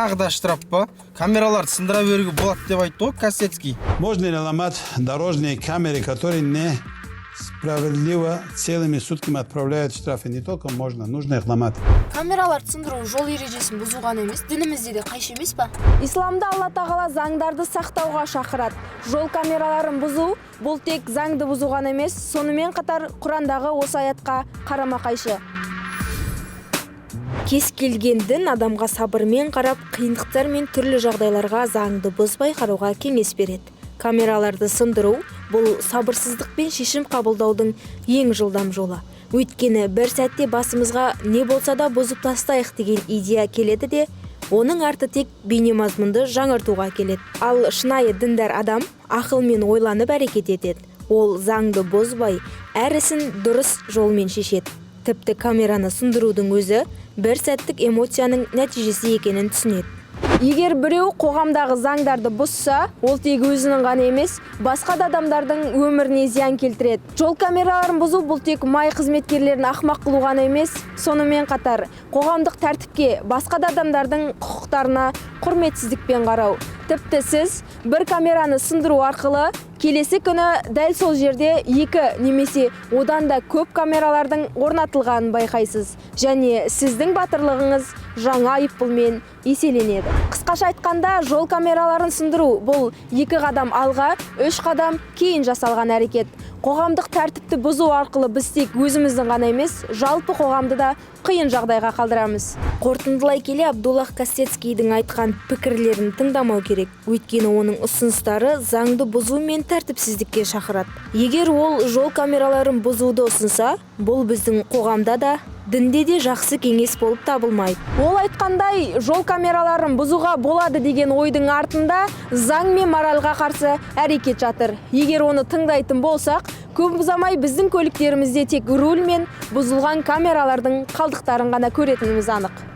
тағы да штраф па? Камераларды сындыра беруге болады деп айтты ғой Касецкий. Можно ли ломать дорожные камеры, которые несправедливо целыми сутками отправляют штрафы? Не только можно, нужно их ломать. Камераларды сындыру жол ережесін бұзу ғана емес, дінімізде де қайшы емес па? Исламда Алла тағала заңдарды сақтауға шақырады. Жол камераларын бұзу бұл тек заңды бұзу ғана емес, сонымен қатар Құрандағы осы аятқа қарама қайшы. Кез келген дін адамға сабырмен қарап, қиындықтар мен түрлі жағдайларға заңды бұзбай қарауға кеңес береді. Камераларды сындыру бұл сабырсыздықпен шешім қабылдаудың ең жылдам жолы. Өйткені бір сәтте басымызға не болса да бұзып тастайық деген идея келеді де, оның арты тек бейнемазмұнды жаңартуға келеді. Ал шынайы діндар адам ақылмен ойланып әрекет етеді. Ол заңды бұзбай, әр ісін дұрыс жолмен шешеді. Тіпті камераны сындырудың өзі бір сәттік эмоцияның нәтижесі екенін түсінеді. Егер біреу қоғамдағы заңдарды бұзса, ол тек өзінің ғана емес, басқа да адамдардың өміріне зиян келтіреді. Жол камераларын бұзу бұл тек май қызметкерлерін ақымақ қылу ғана емес, сонымен қатар қоғамдық тәртіпке, басқа да адамдардың құқықтарына құрметсіздікпен қарау. Тіпті сіз бір камераны сындыру арқылы келесі күні дәл сол жерде екі немесе одан да көп камералардың орнатылғанын байқайсыз. Және сіздің батырлығыңыз жаңа айыппұлмен еселенеді. Қысқаша айтқанда, жол камераларын сындыру бұл 2 қадам алға, 3 қадам кейін жасалған әрекет. Қоғамдық тәртіпті бұзу арқылы біз тек өзіміздің ғана емес, жалпы қоғамды да қиын жағдайға қалдырамыз. Қорытындылай келе, Абдуллах Касецкийдің айтқан пікірлерін тыңдамау керек. Өйткені оның ұсыныстары заңды бұзу мен тәртіпсіздікке шақырады. Егер ол жол камераларын бұзуды ұсынса, бұл біздің қоғамда да, дінде де жақсы кеңес болып табылмайды. Ол айтқандай, жол камераларын бұзуға болады деген ойдың артында заң мен моральға қарсы әрекет жатыр. Егер оны тыңдайтын болсақ, көп ұзамай біздің көліктерімізде тек руль мен бұзылған камералардың қалдықтарын ғана көретініміз анық.